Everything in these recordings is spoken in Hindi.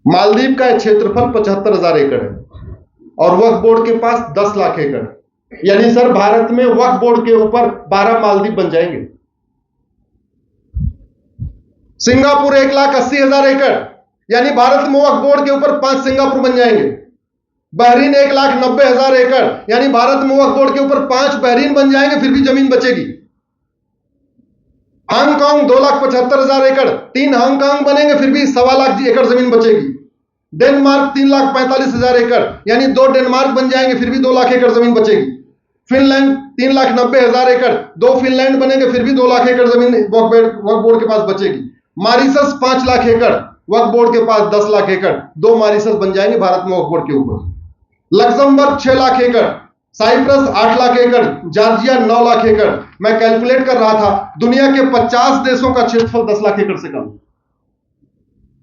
मालदीव का क्षेत्रफल 75,000 एकड़ है और वक्फ बोर्ड के पास 10 लाख एकड़। यानी सर भारत में वक्फ बोर्ड के ऊपर 12 मालदीव बन जाएंगे। सिंगापुर 1,80,000 एकड़, यानी भारत में वक्फ बोर्ड के ऊपर 5 सिंगापुर बन जाएंगे। बहरीन 1,90,000 एकड़, यानी भारत में वक्फ बोर्ड के ऊपर 5 बहरीन बन जाएंगे, फिर भी जमीन बचेगी। हांगकांग 2,75,000 एकड़, 3 हांगकांग बनेंगे, फिर भी 1.25 लाख एकड़ जमीन बचेगी। डेनमार्क 3,45,000 एकड़, यानी 2 डेनमार्क बन जाएंगे, फिर भी 2 लाख एकड़ जमीन बचेगी। फिनलैंड 3,90,000 एकड़, 2 फिनलैंड बनेंगे, फिर भी 2 लाख एकड़ जमीन वक्फ बोर्ड के पास बचेगी। मॉरिशस 5 लाख एकड़, वक्फ बोर्ड के पास 10 लाख एकड़, 2 मॉरिशस बन जाएंगे भारत में वक्फ बोर्ड के ऊपर। लक्जमबर्ग 6 लाख एकड़, साइप्रस 8 लाख एकड़, जॉर्जिया 9 लाख एकड़। मैं कैलकुलेट कर रहा था, दुनिया के 50 देशों का क्षेत्रफल 10 लाख एकड़ से कम।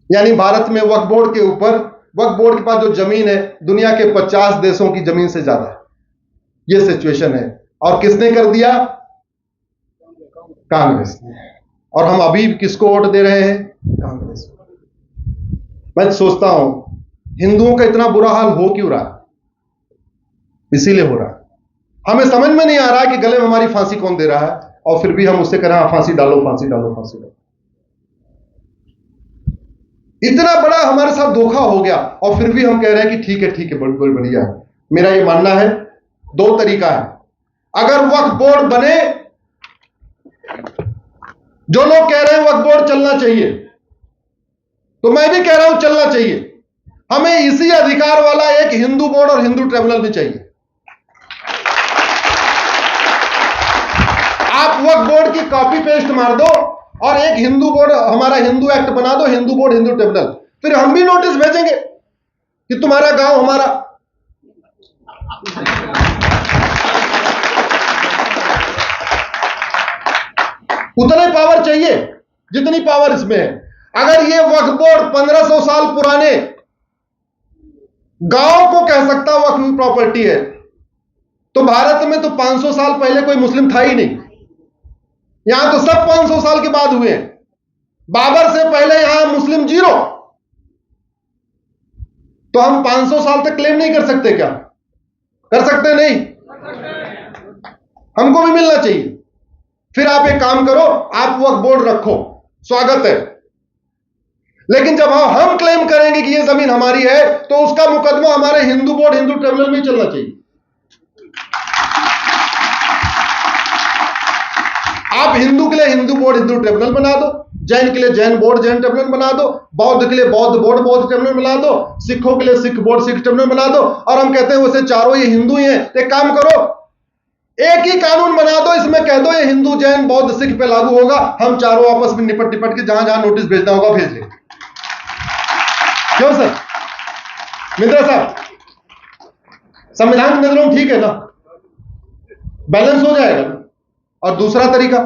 यानी भारत में वक्फ बोर्ड के ऊपर, वक्फ बोर्ड के पास जो जमीन है दुनिया के 50 देशों की जमीन से ज्यादा है। यह सिचुएशन है। और किसने कर दिया? कांग्रेस ने। और हम अभी किसको वोट दे रहे हैं? कांग्रेस। मैं सोचता हूं हिंदुओं का इतना बुरा हाल हो क्यों रहा? इसीलिए हो रहा। हमें समझ में नहीं आ रहा कि गले में हमारी फांसी कौन दे रहा है, और फिर भी हम उससे कह रहे हैं फांसी डालो, फांसी डालो, फांसी डालो। इतना बड़ा हमारे साथ धोखा हो गया, और फिर भी हम कह रहे हैं कि ठीक है, ठीक है, बड़ी बढ़िया है। मेरा ये मानना है 2 तरीका है। अगर वक्फ बोर्ड बने, जो लोग कह रहे हैं वक्फ बोर्ड चलना चाहिए, तो मैं भी कह रहा हूं चलना चाहिए। हमें इसी अधिकार वाला एक हिंदू बोर्ड और हिंदू ट्रिब्यूनल भी चाहिए। आप वक्फ बोर्ड की कॉपी पेस्ट मार दो और एक हिंदू बोर्ड, हमारा हिंदू एक्ट बना दो, हिंदू बोर्ड हिंदू ट्रिब्यूनल। फिर हम भी नोटिस भेजेंगे कि तुम्हारा गांव हमारा। उतने पावर चाहिए जितनी पावर इसमें है। अगर ये वक्फ बोर्ड 1500 साल पुराने गांव को कह सकता वक्फ प्रॉपर्टी है, तो भारत में तो 500 साल पहले कोई मुस्लिम था ही नहीं। यहां तो सब 500 साल के बाद हुए हैं। बाबर से पहले यहां मुस्लिम 0। तो हम 500 साल तक क्लेम नहीं कर सकते क्या? कर सकते नहीं? हमको भी मिलना चाहिए। फिर आप एक काम करो, आप वक्फ बोर्ड रखो, स्वागत है। लेकिन जब हम क्लेम करेंगे कि यह जमीन हमारी है, तो उसका मुकदमा हमारे हिंदू बोर्ड हिंदू ट्रिब्यूनल में चलना चाहिए। आप हिंदू के लिए हिंदू बोर्ड हिंदू ट्रिब्यूनल बना दो, जैन के लिए जैन बोर्ड जैन ट्रिब्यूनल बना दो, बौद्ध के लिए बौद्ध बोर्ड बौद्ध ट्रिब्यूनल बना दो, सिखों के लिए सिख बोर्ड सिख ट्रिब्यूनल बना दो। और हम कहते हैं वैसे चारों ये हिंदू ही हैं, एक काम करो, एक ही कानून बना दो, इसमें कह दो ये हिंदू जैन बौद्ध सिख पे लागू होगा। हम चारों आपस में निपट निपट के जहां जहां नोटिस भेजना होगा भेज लें। क्यों सर? मित्रा साहब, संविधान की नजरों में ठीक है ना? बैलेंस हो जाएगा ना? और दूसरा तरीका,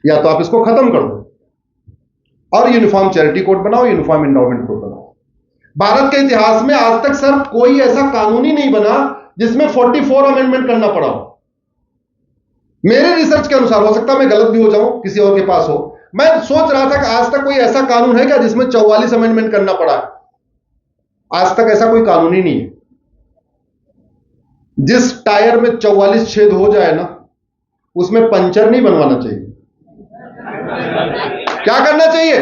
या तो आप इसको खत्म कर दो और यूनिफॉर्म चैरिटी कोड बनाओ, यूनिफॉर्म एंडोमेंट कोड बनाओ। भारत के इतिहास में आज तक सर कोई ऐसा कानून ही नहीं बना जिसमें 44 अमेंडमेंट करना पड़ा हो। मेरे रिसर्च के अनुसार, हो सकता है मैं गलत भी हो जाऊं, किसी और के पास हो, मैं सोच रहा था कि आज तक कोई ऐसा कानून है क्या जिसमें 44 अमेंडमेंट करना पड़ा है? आज तक ऐसा कोई कानून ही नहीं है। जिस टायर में 44 छेद हो जाए ना, उसमें पंचर नहीं बनवाना चाहिए। क्या करना चाहिए?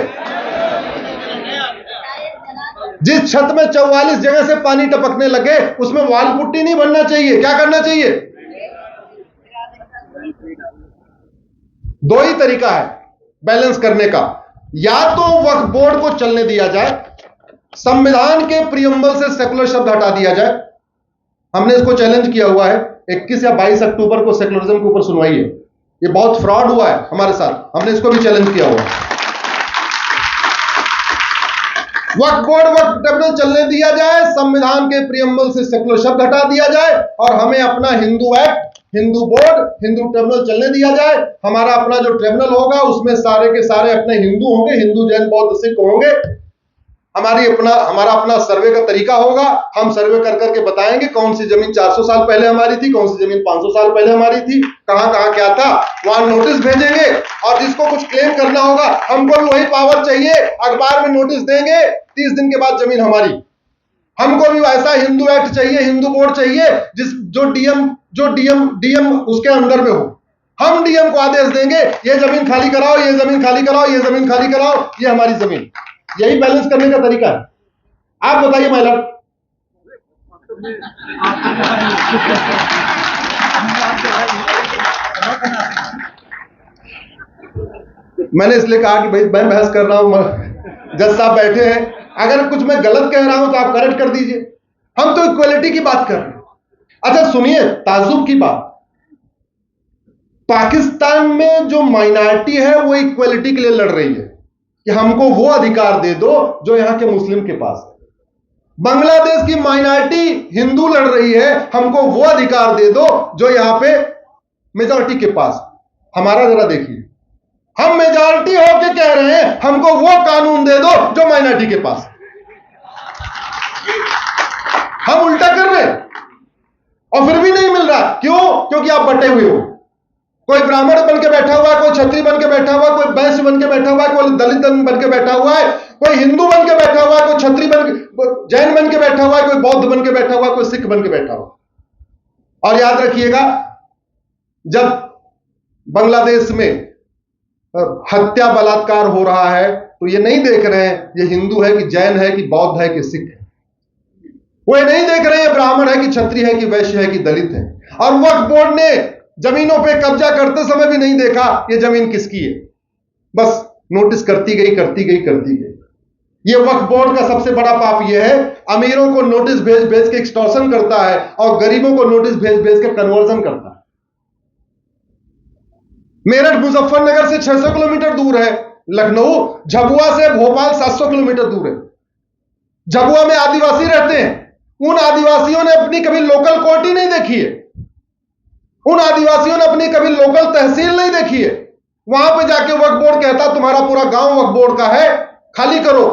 जिस छत में 44 जगह से पानी टपकने लगे, उसमें वाल पुट्टी नहीं बनना चाहिए। क्या करना चाहिए? 2 ही तरीका है बैलेंस करने का। या तो वक्फ बोर्ड को चलने दिया जाए, संविधान के प्रियम्बल से सेकुलर शब्द हटा दिया जाए। हमने इसको चैलेंज किया हुआ है, 21 या 22 अक्टूबर को सेकुलरिज्म के ऊपर सुनवाई है। ये बहुत फ्रॉड हुआ है हमारे साथ, हमने इसको भी चैलेंज किया हुआ है। वक्फ बोर्ड वक्फ ट्रिब्यूनल चलने दिया जाए, संविधान के प्रियम्बल से सेकुलर शब्द हटा दिया जाए, और हमें अपना Hindu act, Hindu board, Hindu tribunal चलने दिया जाए। हमारा अपना जो ट्रिब्यूनल होगा उसमें सारे के सारे अपने हिंदू होंगे, हिंदू जैन बौद्ध सिख होंगे। हमारा अपना सर्वे का तरीका होगा। हम सर्वे कर करके बताएंगे कौन सी जमीन 400 साल पहले हमारी थी, कौन सी जमीन 500 साल पहले हमारी थी, कहां कहां क्या था, वहां नोटिस भेजेंगे। और जिसको कुछ क्लेम करना होगा, हमको भी वही पावर चाहिए, अखबार में नोटिस देंगे, 30 दिन के बाद जमीन हमारी। हमको भी ऐसा हिंदू एक्ट चाहिए, हिंदू बोर्ड चाहिए, जो डीएम उसके अंदर में हो। हम डीएम को आदेश देंगे, ये जमीन खाली कराओ, ये जमीन खाली कराओ, ये जमीन खाली कराओ, ये हमारी जमीन। यही बैलेंस करने का तरीका है। आप बताइए महिला। मैंने इसलिए कहा कि भाई मैं बहस कर रहा हूं, जज साहब बैठे हैं, अगर कुछ मैं गलत कह रहा हूं तो आप करेक्ट कर दीजिए। हम तो इक्वलिटी की बात कर रहे हैं। अच्छा सुनिए, ताज्जुब की बात, पाकिस्तान में जो माइनॉरिटी है वो इक्वलिटी के लिए लड़ रही है कि हमको वो अधिकार दे दो जो यहां के मुस्लिम के पास है। बांग्लादेश की माइनॉरिटी हिंदू लड़ रही है, हमको वो अधिकार दे दो जो यहां पे मेजॉरिटी के पास। हमारा जरा देखिए, हम मेजॉरिटी होके कह रहे हैं हमको वो कानून दे दो जो माइनॉरिटी के पास। हम उल्टा कर रहे हैं और फिर भी नहीं मिल रहा। क्यों? क्योंकि आप बटे हुए हो। कोई ब्राह्मण बन के बैठा हुआ है, कोई क्षत्रिय बन के बैठा हुआ है, कोई वैश्य बन के बैठा हुआ है, कोई दलित बन के बैठा हुआ है, कोई हिंदू बन के बैठा हुआ है, कोई क्षत्रिय जैन बन के बैठा हुआ है, कोई बौद्ध बन के बैठा हुआ है, कोई सिख बन के बैठा हुआ। और याद रखिएगा, जब बांग्लादेश में हत्या बलात्कार हो रहा है तो ये नहीं देख रहे हैं ये हिंदू है कि जैन है कि बौद्ध है कि सिख है। वो ये नहीं देख रहे हैं ब्राह्मण है कि क्षत्रिय है कि वैश्य है कि दलित है। और वक्फ बोर्ड ने जमीनों पे कब्जा करते समय भी नहीं देखा ये जमीन किसकी है, बस नोटिस करती गई करती गई करती गई। ये वक्फ बोर्ड का सबसे बड़ा पाप ये है, अमीरों को नोटिस भेज भेज के एक्सटॉर्शन करता है और गरीबों को नोटिस भेज भेज के कन्वर्जन करता है। मेरठ मुजफ्फरनगर से 600 किलोमीटर दूर है, लखनऊ झाबुआ से भोपाल 700 किलोमीटर दूर है। झाबुआ में आदिवासी रहते हैं, उन आदिवासियों ने अपनी कभी लोकल कोर्ट ही नहीं देखी है, उन आदिवासियों ने अपनी कभी लोकल तहसील नहीं देखी है। वहां पे जाके वक्फ बोर्ड कहता तुम्हारा पूरा गांव वक्फ बोर्ड का है, खाली करो।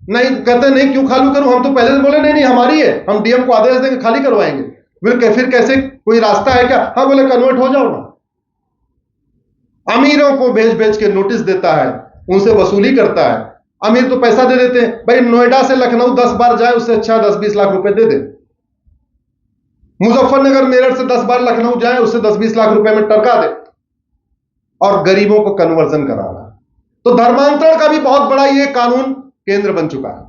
नहीं कहते, नहीं क्यों खाली करूं, हम तो पहले से बोले नहीं नहीं हमारी है, हम डीएम को आदेश देंगे खाली करवाएंगे। फिर कैसे, कोई रास्ता है क्या? हाँ बोले कन्वर्ट हो जाओ ना। अमीरों को भेज भेज के नोटिस देता है, उनसे वसूली करता है। अमीर तो पैसा दे देते हैं, भाई नोएडा से लखनऊ 10 बार जाए उससे अच्छा 10-20 लाख रुपए दे दे। मुजफ्फरनगर मेरठ से 10 बार लखनऊ जाए उससे 10-20 लाख रुपए में टरका दे, और गरीबों को कन्वर्जन करा रहा है। तो धर्मांतरण का भी बहुत बड़ा ये कानून केंद्र बन चुका है।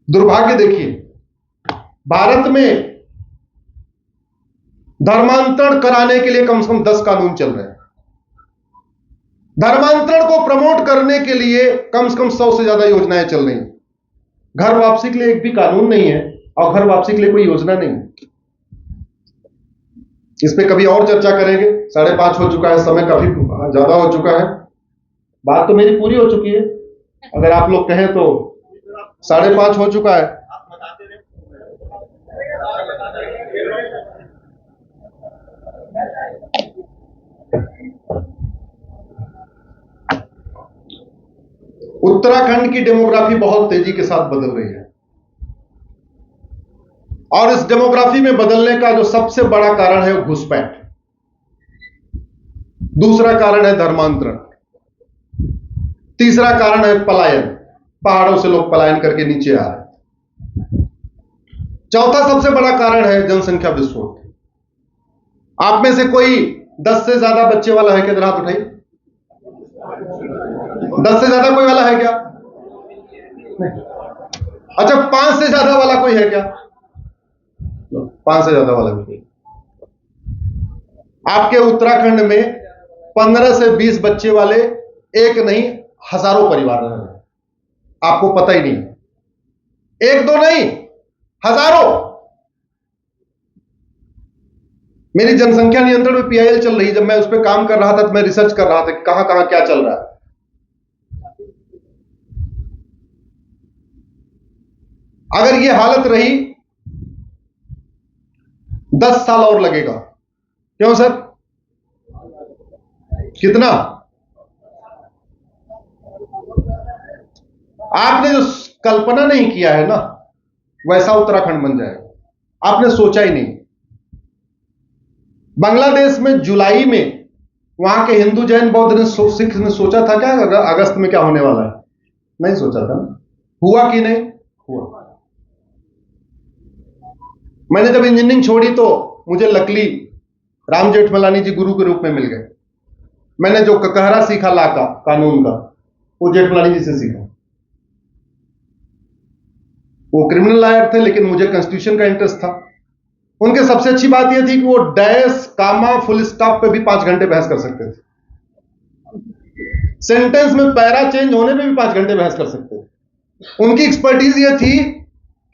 दुर्भाग्य देखिए, भारत में धर्मांतरण कराने के लिए कम से कम 10 कानून चल रहे हैं। धर्मांतरण को प्रमोट करने के लिए कम से कम 100 से ज्यादा योजनाएं चल रही हैं। घर वापसी के लिए एक भी कानून नहीं है और घर वापसी के लिए कोई योजना नहीं है। इस पे कभी और चर्चा करेंगे। 5:30 हो चुका है, समय काफी ज्यादा हो चुका है। बात तो मेरी पूरी हो चुकी है, अगर आप लोग कहें तो 5:30 हो चुका है। उत्तराखंड की डेमोग्राफी बहुत तेजी के साथ बदल रही है, और इस डेमोग्राफी में बदलने का जो सबसे बड़ा कारण है वो घुसपैठ, दूसरा कारण है धर्मांतरण, तीसरा कारण है पलायन, पहाड़ों से लोग पलायन करके नीचे आ रहे, चौथा सबसे बड़ा कारण है जनसंख्या विस्फोट। आप में से कोई 10 से ज्यादा बच्चे वाला है क्या? हाथ उठाइए। 10 से ज्यादा कोई वाला है क्या? नहीं। अच्छा, 5 से ज्यादा वाला कोई है क्या? 5 से ज्यादा वाला भी। आपके उत्तराखंड में 15 से 20 बच्चे वाले एक नहीं हजारों परिवार रह रहे हैं, आपको पता ही नहीं। एक दो नहीं, हजारों। मेरी जनसंख्या नियंत्रण में पीआईएल चल रही, जब मैं उस पर काम कर रहा था तो मैं रिसर्च कर रहा था कि कहां कहां क्या चल रहा है। अगर ये हालत रही 10 साल और लगेगा। क्यों सर? कितना? आपने जो कल्पना नहीं किया है ना, वैसा उत्तराखंड बन जाएगा। आपने सोचा ही नहीं। बांग्लादेश में जुलाई में वहां के हिंदू जैन बौद्ध ने सिख ने सोचा था क्या अगस्त में क्या होने वाला है? नहीं सोचा था ना। हुआ कि नहीं हुआ। मैंने जब इंजीनियरिंग छोड़ी तो मुझे लकली राम जेठमलानी जी गुरु के रूप में मिल गए। मैंने जो ककहरा सीखा ला का कानून का, वो जेठमलानी जी से सीखा। वो क्रिमिनल लॉयर थे, लेकिन मुझे कॉन्स्टिट्यूशन का इंटरेस्ट था। उनके सबसे अच्छी बात यह थी कि वो डैश कामा फुल स्टॉप पे भी 5 घंटे बहस कर सकते थे। सेंटेंस में पैरा चेंज होने पे भी 5 घंटे बहस कर सकते थे। उनकी एक्सपर्टीज यह थी,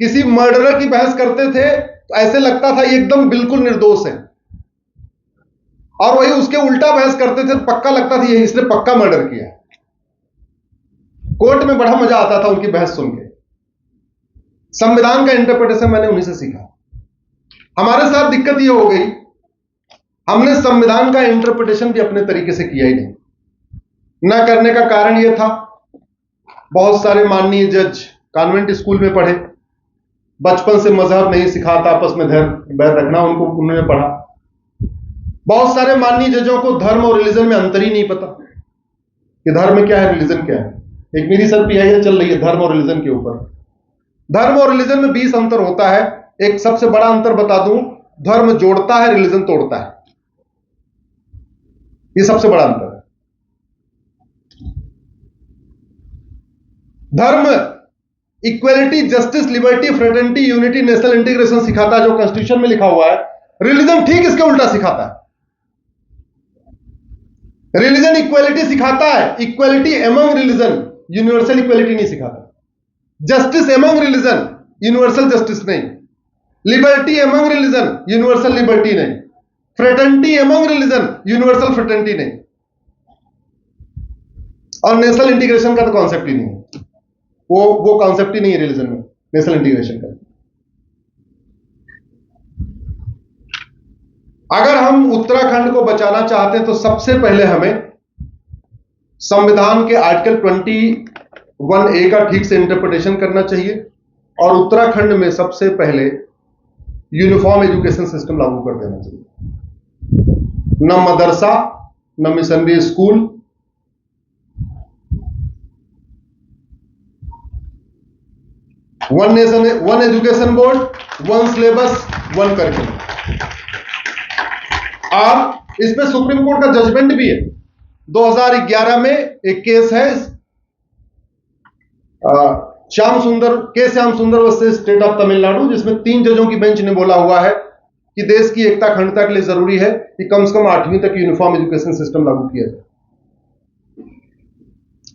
किसी मर्डरर की बहस करते थे तो ऐसे लगता था ये एकदम बिल्कुल निर्दोष है, और वही उसके उल्टा बहस करते थे तो पक्का लगता था ये इसने पक्का मर्डर किया। कोर्ट में बड़ा मजा आता था उनकी बहस सुन के। संविधान का इंटरप्रिटेशन मैंने उन्हीं से सीखा। हमारे साथ दिक्कत ये हो गई, हमने संविधान का इंटरप्रिटेशन भी अपने तरीके से किया ही नहीं। न करने का कारण यह था, बहुत सारे माननीय जज कॉन्वेंट स्कूल में पढ़े, बचपन से मजहब नहीं सिखाता, आपस में धैर्य बैर रखना उनको उन्होंने पढ़ा। बहुत सारे माननीय जजों को धर्म और रिलीजन में अंतर ही नहीं पता कि धर्म क्या है, रिलीजन क्या है। एक मेरी सर पीआईएल चल रही है धर्म और रिलीजन के ऊपर। धर्म और रिलीजन में 20 अंतर होता है। एक सबसे बड़ा अंतर बता दूं, धर्म जोड़ता है, रिलीजन तोड़ता है। ये सबसे बड़ा अंतर है। धर्म equality, justice, liberty, fraternity, unity, national integration सिखाता है, जो कॉन्स्टिट्यूशन में लिखा हुआ है। रिलीजन ठीक इसके उल्टा सिखाता है। रिलीजन इक्वलिटी सिखाता है, equality among religion, universal equality नहीं सिखाता। Justice among religion, universal justice नहीं। Liberty among religion, universal liberty नहीं। Fraternity among religion, universal fraternity नहीं। और नेशनल इंटीग्रेशन का तो कॉन्सेप्ट ही नहीं है। वो कॉन्सेप्ट ही नहीं है रिलीजन में, नेशनल इंटीग्रेशन का। अगर हम उत्तराखंड को बचाना चाहते हैं तो सबसे पहले हमें संविधान के आर्टिकल 21A का ठीक से इंटरप्रिटेशन करना चाहिए, और उत्तराखंड में सबसे पहले यूनिफॉर्म एजुकेशन सिस्टम लागू कर देना चाहिए। न मदरसा, न missionary school, one nation, one education board, one syllabus, one curriculum. और इसमें सुप्रीम कोर्ट का जजमेंट भी है। 2011 में एक केस है, श्याम सुंदर वर्सेस स्टेट ऑफ तमिलनाडु, जिसमें 3 जजों की बेंच ने बोला हुआ है कि देश की एकता अखंडता के लिए जरूरी है कि कम से कम 8वीं तक यूनिफॉर्म एजुकेशन सिस्टम लागू किया जाए।